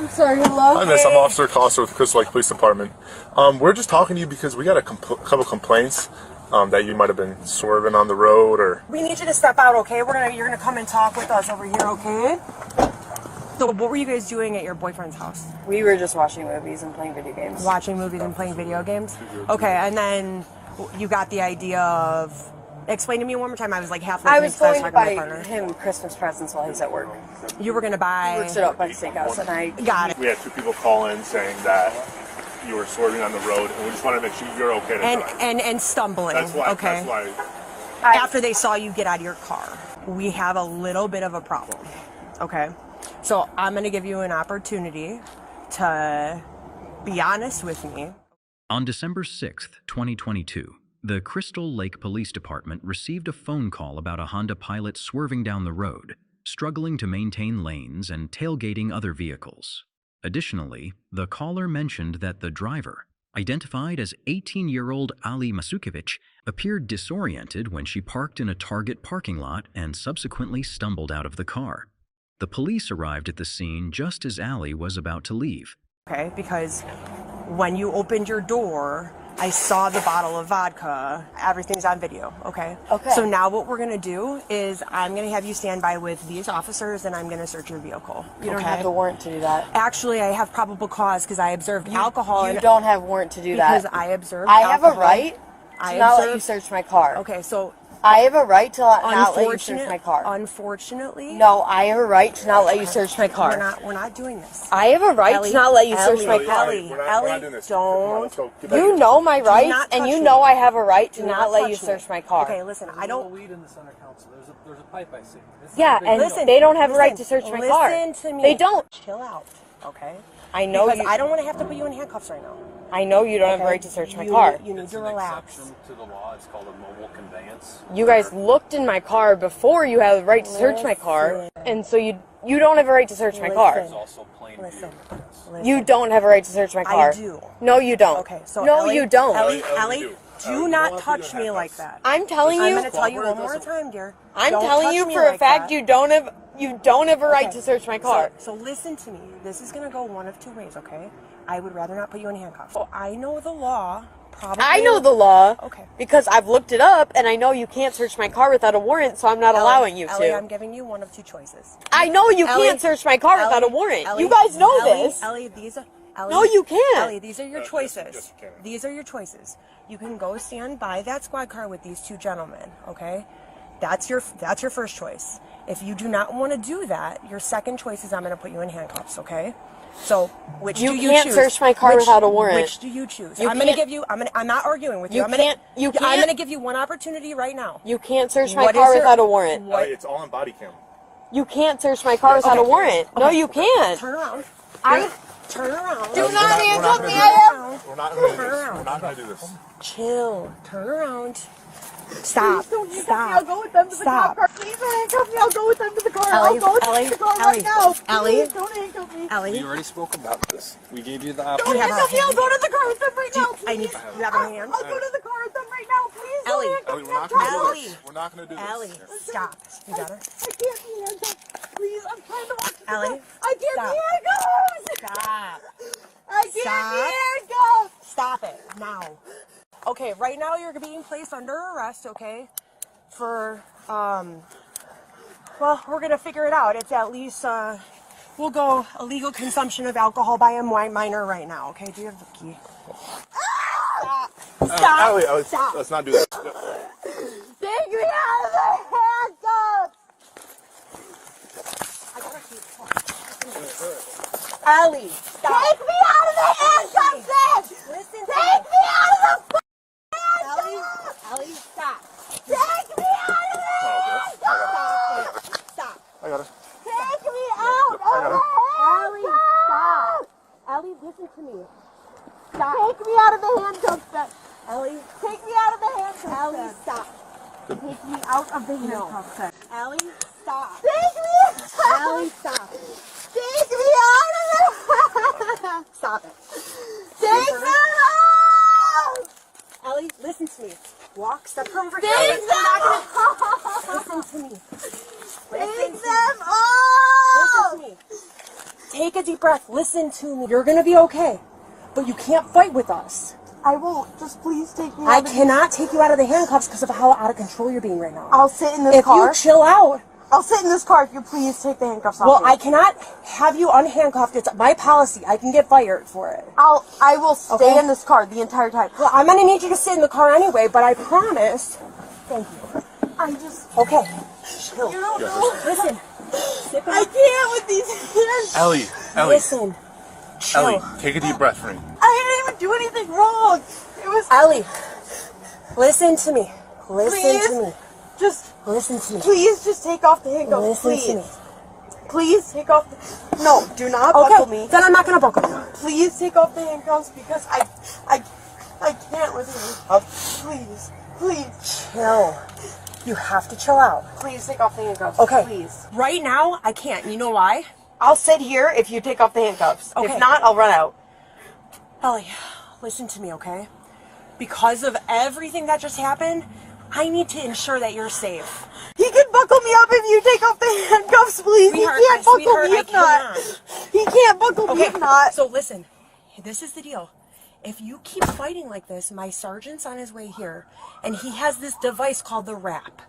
Sorry, hello. Hi, miss. I'm Officer Costa with the Crystal Lake Police Department. We're just talking to you because we got a couple complaints that you might have been swerving on the road, or... We need you to step out, okay? You're gonna come and talk with us over here, okay? So what were you guys doing at your boyfriend's house? We were just watching movies and playing video games. Watching movies and playing video games? Okay, and then you got the idea of... Explain to me one more time. I was like half listening. I was going to buy to him Christmas presents while he's at work. You were going to buy... He works it up by the steakhouse, and I... Got it. We had two people call in saying that you were swerving on the road, and we just want to make sure you're okay to drive. And stumbling. That's why. Okay. That's why. After they saw you get out of your car, we have a little bit of a problem. Okay? So I'm going to give you an opportunity to be honest with me. On December 6th, 2022, the Crystal Lake Police Department received a phone call about a Honda Pilot swerving down the road, struggling to maintain lanes and tailgating other vehicles. Additionally, the caller mentioned that the driver, identified as 18-year-old Ellie Masukevich, appeared disoriented when she parked in a Target parking lot and subsequently stumbled out of the car. The police arrived at the scene just as Ellie was about to leave. Okay, because when you opened your door, I saw the bottle of vodka. Everything's on video, okay? Okay. So now what we're going to do is I'm going to have you stand by with these officers, and I'm going to search your vehicle. You don't have the warrant to do that. Actually, I have probable cause because I observed alcohol. You don't have warrant to do that. Because I observed I alcohol. have a right to not let you search my car. Okay, so... I have a right to not let you search my car. Unfortunately... No, I have a right to not let you search my car. We're not doing this. I have a right to not let you search my car. Ellie, don't. You know my rights, and you know I have a right to not let you search my car. Okay, listen, I don't... weed in the center council. There's a pipe I see. Yeah, and listen, they don't have a right to search my car. Listen to me. They don't. Chill out, okay? I know because you... I don't want to have to put you in handcuffs right now. I know you don't have a right to search my car. You need to relax. Exception to the law. It's called a mobile conveyance. You guys looked in my car before you have the right to search my car, and so you don't have a right to search my car. There's also plain view. You don't have a right to search my car. I do. No, you don't. Okay, so no, Ellie, you don't. Ellie, do not touch me like that. I'm telling you. I'm going to tell you one more time, dear. I'm telling you for a fact you don't have a right to search my car. So listen to me. This is going to go one of two ways, okay? I would rather not put you in handcuffs. So I know the law. Probably. I know the law. Okay. Because I've looked it up, and I know you can't search my car without a warrant, so I'm not allowing you to. Ellie, I'm giving you one of two choices. I know you can't search my car without a warrant. You guys know this. Ellie, no, you can't. Ellie, these are your choices. These are your choices. You can go stand by that squad car with these two gentlemen, okay? That's your first choice. If you do not want to do that, your second choice is I'm going to put you in handcuffs, okay? So, which do you choose? You can't search my car without a warrant. Which do you choose? I'm going to give you. I'm not arguing with you. I'm going to give you one opportunity right now. You can't search my car without a warrant. It's all on body cam. You can't search my car without a warrant. Okay. No, you can't. Turn around. Turn around. Do not handcuff me. We're not going to do this. Chill. Turn around. Stop. Please don't handcuff me. I'll go with them to the car. Please don't handcuff me. I'll go with them to the car. Ellie, I'll go with the car right now. Ellie, please don't handcuff me. Ellie. We already spoke about this. We gave you the Don't option. handcuff me. I'll go to the car with them right now. I need you have a hand. I'll go to the car with them right now. Please Ellie. don't handcuff me. We're not going to do this. Ellie, stop. You got her? I can't be handcuffed. Please, I'm trying to walk to the Ellie, car. I can't stop. be handcuffed. Stop. I can't be handcuffed. Stop it now. Okay, right now you're being placed under arrest, okay? For, well, we're going to figure it out. It's at least, we'll go illegal consumption of alcohol by a minor right now, okay? Do you have the key? Stop. Ellie, Stop. let's not do that. Take me out of the handcuffs. I got a key. Ellie, stop. Take me out of the handcuffs, then. Listen to Take me out of the Ellie, Ellie, stop. Take me out of the handcuffs. Stop. I got it. Take me out of the Ellie, handcuffs. stop. Ellie, listen to me. Stop. Take me out of the handcuffs, then. Ellie, Take me out of the handcuffs. Ellie, then. stop. Take me out of the handcuffs, then. Ellie, stop. Take me out. Ellie, stop. Take me out of the Stop it. Take me out. Ellie, listen to me. Walk, step over here. Take them off. Listen to me. Take them off. Listen to me. take a deep breath. Listen to me. You're gonna be okay. But you can't fight with us. I won't. Just please take me I out of cannot take you out of the handcuffs because of how out of control you're being right now. I'll sit in this If car. you chill out. I'll sit in this car if you please take the handcuffs off Well, me. I cannot have you unhandcuffed. It's my policy. I can get fired for it. I will stay Okay. in this car the entire time. Well, I'm gonna need you to sit in the car anyway, but I promise. Thank you. I just... Okay. Chill. You don't know. Listen. Sit I back. can't with these hands. Ellie, Listen. Chill. Ellie, take a deep breath for me. I didn't even do anything wrong. It was... Ellie, listen to me. Listen Please. to me. Just... Listen to me. Please just take off the handcuffs. Listen Please. to me. Please take off the... No, do not Okay, buckle me. then I'm not gonna buckle you. Please take off the handcuffs because I can't with the handcuffs. Please. Please. Chill. You have to chill out. Please take off the handcuffs. Okay. Please. Right now, I can't. You know why? I'll sit here if you take off the handcuffs. Okay. If not, I'll run out. Ellie, listen to me, okay? Because of everything that just happened, I need to ensure that you're safe. He can buckle me up if you take off the handcuffs, please. Sweetheart, he can't buckle sweetheart, me I if not. cannot. He can't buckle me Okay, if not. so listen. This is the deal. If you keep fighting like this, my sergeant's on his way here, and he has this device called the wrap,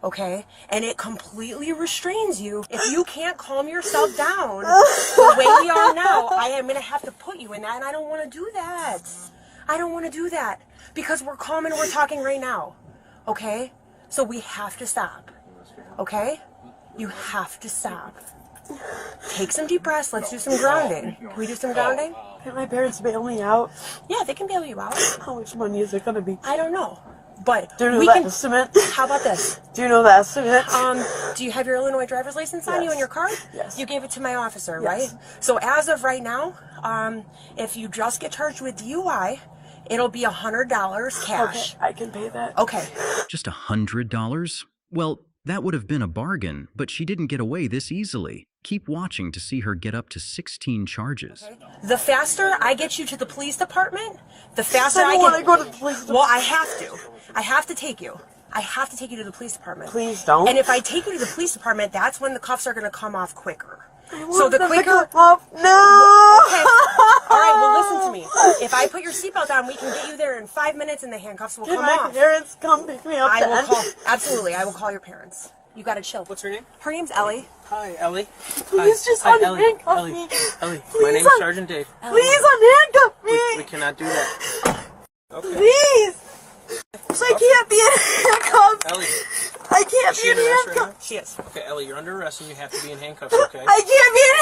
okay? And it completely restrains you. If you can't calm yourself down the way we are now, I am going to have to put you in that, and I don't want to do that. I don't want to do that because we're calm and we're talking right now, okay? So we have to stop, okay? You have to stop. Take some deep breaths. Let's do some grounding. Can we do some grounding? Can my parents bail me out? Yeah, they can bail you out. How much money is it going to be? I don't know, but Do you know we the can. estimate? How about this? Do you know the estimate? Do you have your Illinois driver's license on you Yes. and your card? Yes. You gave it to my officer, Yes. right? So as of right now, if you just get charged with DUI, it'll be $100 cash. Okay, I can pay that. Okay. Just $100? Well, that would have been a bargain, but she didn't get away this easily. Keep watching to see her get up to 16 charges. The faster I get you to the police department, the faster I I don't get. want to go to the police department. Well, I have to. I have to take you. I have to take you to the police department. Please don't. And if I take you to the police department, that's when the cuffs are going to come off quicker. I So want the them to quicker. come off. No! Okay. All right, well, listen to me. If I put your seatbelt on, we can get you there in 5 minutes and the handcuffs will Can come my off. parents come pick me up I will then? call. Absolutely, I will call your parents. You gotta chill. What's her name? Her name's Ellie. Hi, Ellie. Please just Hi, Ellie. unhandcuff Ellie. me. Ellie, my Please name's Sergeant Dave. Please unhandcuff me. We cannot do that. Okay. Please. So I can't be in handcuffs. Ellie, I can't is be she in under arrest right now? handcuffs. She is. Okay, Ellie, you're under arrest and you have to be in handcuffs, okay? I can't be in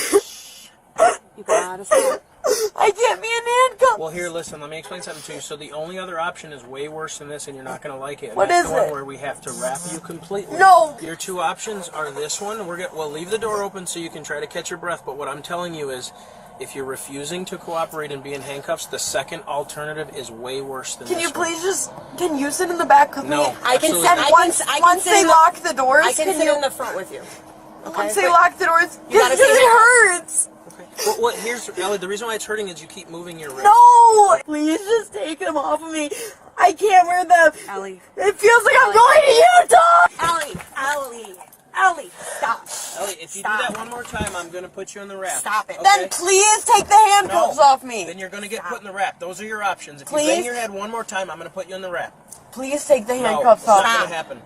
handcuffs. You gotta stop. I can't be in handcuffs. Well, here, listen, let me explain something to you. So the only other option is way worse than this, and you're not going to like it. And What that's is the one it? where we have to wrap you completely. No. Your two options are this one. We'll leave the door open so you can try to catch your breath, but what I'm telling you is if you're refusing to cooperate and be in handcuffs, the second alternative is way worse than Can this you one. please just, can you sit in the back with No, me? I can absolutely sit. not. Once sit they in the- lock the doors, I can sit you, in the front with you. Okay. once they lock the doors, You gotta because stay it handcuffed. hurts. Well, here's, Ellie, the reason why it's hurting is you keep moving your wrist. No! Please just take them off of me. I can't wear them. Ellie. It feels like I'm going to Utah. Ellie, stop. Ellie, if you Stop. do that one more time, I'm going to put you on the wrap. Stop it. Okay? Then please take the handcuffs No. off me. Then you're going to get put in the wrap. Those are your options. If Please? you bang your head one more time, I'm going to put you in the wrap. Please take the No, handcuffs it's not off. going to happen.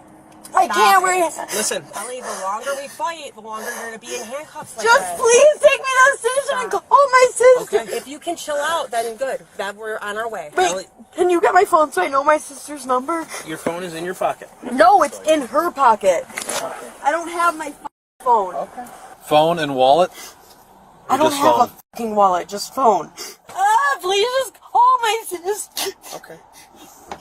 I can't wear. Listen, Ellie, the longer we fight, the longer you're gonna be in handcuffs like Just that. please take me to the station and call my sister. Okay. If you can chill out, then good. That we're on our way. Wait, Ellie. can you get my phone so I know my sister's number? your phone is in your pocket. No, it's in her pocket. I don't have my phone. Okay. Phone and wallet? I don't just have phone? a fucking wallet, just phone. Please just call my sister. Okay.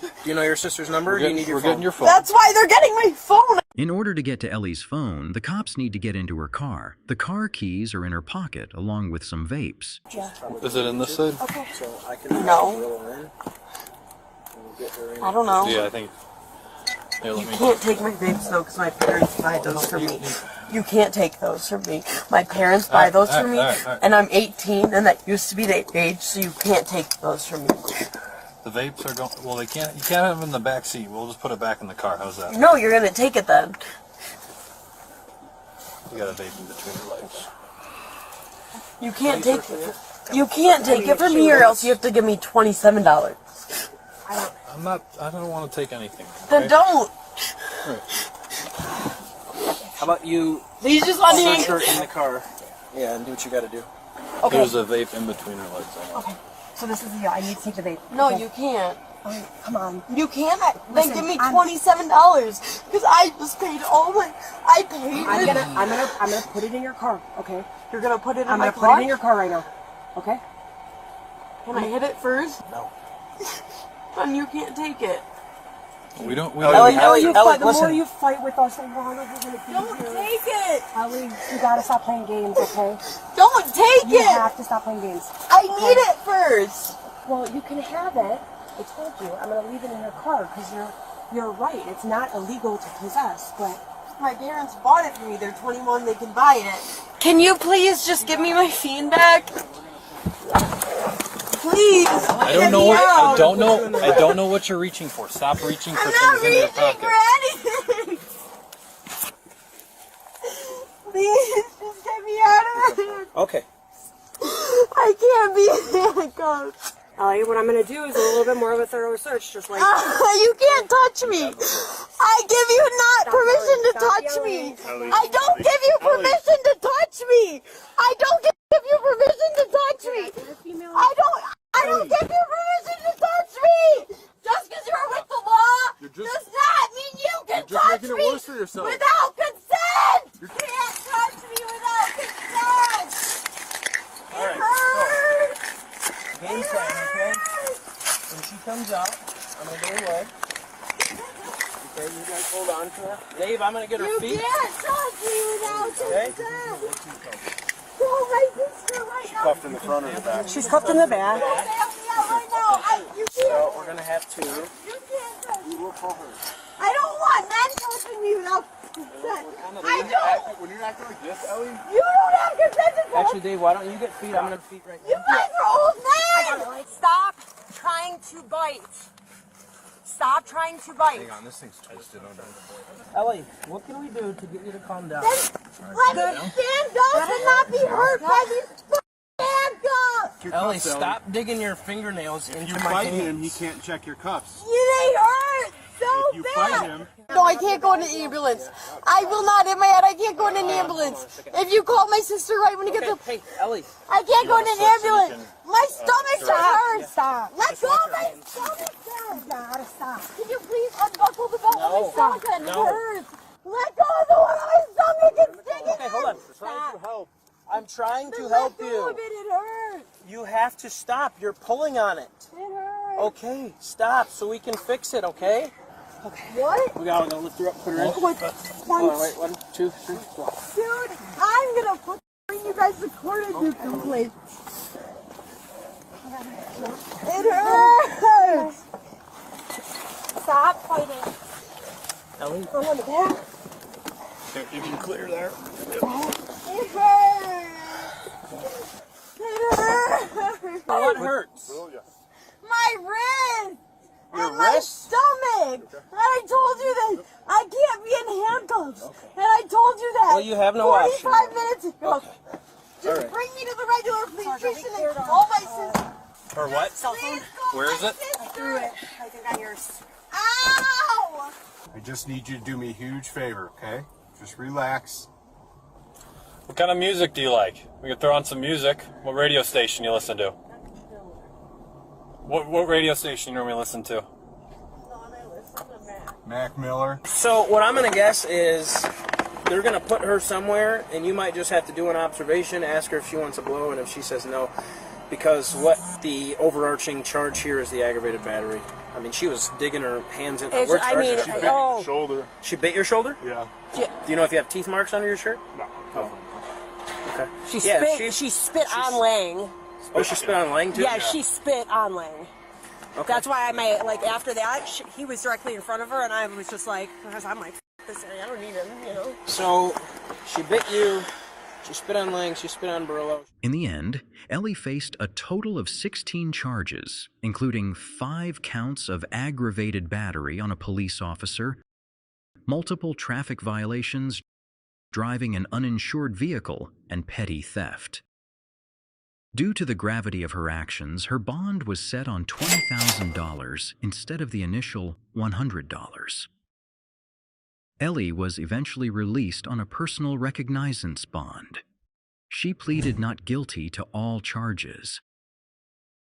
Do you know your sister's number? Or do you need your We're phone? getting your phone. That's why they're getting my phone. In order to get to Ellie's phone, the cops need to get into her car. The car keys are in her pocket, along with some vapes. Is it in this side? Okay. So I can No. I don't know. Yeah, I think. Here, let You me. can't take my vapes though, because my parents buy those for me. You can't take those from me. My parents buy those for me, alright. and I'm 18, and that used to be the age, so you can't take those from me. The vapes are going. Well, they can't. You can't have them in the back seat. We'll just put it back in the car. How's that? No, you're gonna take it then. You got a vape in between your legs. You can't take it. You can't take it from me, or else you have to give me $27. I don't want to take anything. Then don't. How about you Please just let me. search her in the car? Yeah, and do what you got to do. Okay. There's a vape in between her legs. Okay. So this is the I need to take the vape. No, Okay. you can't. Okay, come on. You can't. Listen, Then give me I'm- $27 because I just paid all my. I paid. I'm gonna put it in your car. Okay. You're gonna put it in I'm my gonna car. put it in your car right now. Okay. Can I hit it first? No. Then you can't take it. We don't. Ellie, The more you fight, the more listen. you fight with us, the longer we're gonna be Don't here. take it. Ellie, you gotta stop playing games, okay? Don't take You it. have to stop playing games. I need it first. Well, you can have it. I told you, I'm gonna leave it in your car because you're right. It's not illegal to possess, but My parents bought it for me. They're 21. They can buy it. Can you please just give me my fiend back? Please. I don't know. I don't know. I don't know what you're reaching for. Stop reaching for I'm not things in your reaching pocket. for anything. Please, just get me out of here. Okay. I can't be handcuffed. Ellie, what I'm gonna do is a little bit more of a thorough search, just like. You can't touch me. I give you not permission to touch me. I don't give you permission to touch me. I don't give you permission to touch me. I don't give you permission to touch me. Just because you're with the law does not mean you can touch making it me worse for yourself. without consent. You can't touch me without consent. All right. It hurts. Game plan, okay? When she comes out, I'm gonna get her leg. Okay, you guys hold on to her. Dave, I'm gonna get her You feet. can't touch me without Okay. consent. Call my sister right now. Cuffed in the front or the back? She's cuffed in the back. Help me out right now. You So can't. we're gonna have to. You can't touch me. I don't want men touching me without consent. I don't. When you're acting like this, Ellie? You don't have consent to touch. Actually, Dave, why don't you get feet? I'm gonna feet right You now. guys are old men. Stop trying to bite. Stop trying to bite. This thing's twisted under. Ellie, what can we do to get you to calm down? Let me stand up and not be hurt by these handcuffs. Ellie, stop digging your fingernails into my hands. he can't check your cuffs. They hurt so bad. No, I can't go in an ambulance. I will not in my head. I can't go in an ambulance. If you call my sister right when you get the... Hey, Ellie. I can't go in an ambulance. My stomach just hurts. Stop. Let go of my stomach. Gotta stop. Can you please unbuckle the belt of my stomach? It No. hurts. Let go of the one on my stomach. It's sticking. Okay, hold on. Stop. I'm trying to Let help go you. of it. It hurts. You have to stop. You're pulling on it. It hurts. Okay, stop so we can fix it, okay? What? We gotta lift her up, put her in. Hold on, wait, 1, 2, 3, 4. Dude, I'm gonna bring you guys to court if you complain. It hurts. Stop fighting. Ellie, I'm on the back. You can clear there. It hurts. It hurts. what hurts? My wrist. Your and my wrist? stomach. And I told you that I can't be in handcuffs. And I told you that. Well, you have no 45 option. minutes ago. Just right. bring me to the regular police station and call my sister. Or what? Please call Where is my it? sister. I think on yours. Ow! I just need you to do me a huge favor, okay? Just relax. What kind of music do you like? We could throw on some music. What radio station you listen to? What radio station you normally listen to? Mac Miller. So what I'm gonna guess is they're gonna put her somewhere, and you might just have to do an observation, ask her if she wants a blow, and if she says no, because what the overarching charge here is the aggravated battery. I mean, she was digging her hands in. We're charging her. She bit your shoulder. She bit your shoulder? Yeah. Do you know if you have teeth marks under your shirt? No. Okay. She Yeah, spit. She spit on Lang. Oh, she spit on Lang too? Yeah, she spit on Lang. Okay. That's why after that, he was directly in front of her, and I was just like, because I'm like, this area, I don't need him, you know. So she bit you. She spit on Lang. She spit on Barillo. In the end, Ellie faced a total of 16 charges, including 5 counts of aggravated battery on a police officer, multiple traffic violations, driving an uninsured vehicle, and petty theft. Due to the gravity of her actions, her bond was set on $20,000 instead of the initial $100. Ellie was eventually released on a personal recognizance bond. She pleaded not guilty to all charges,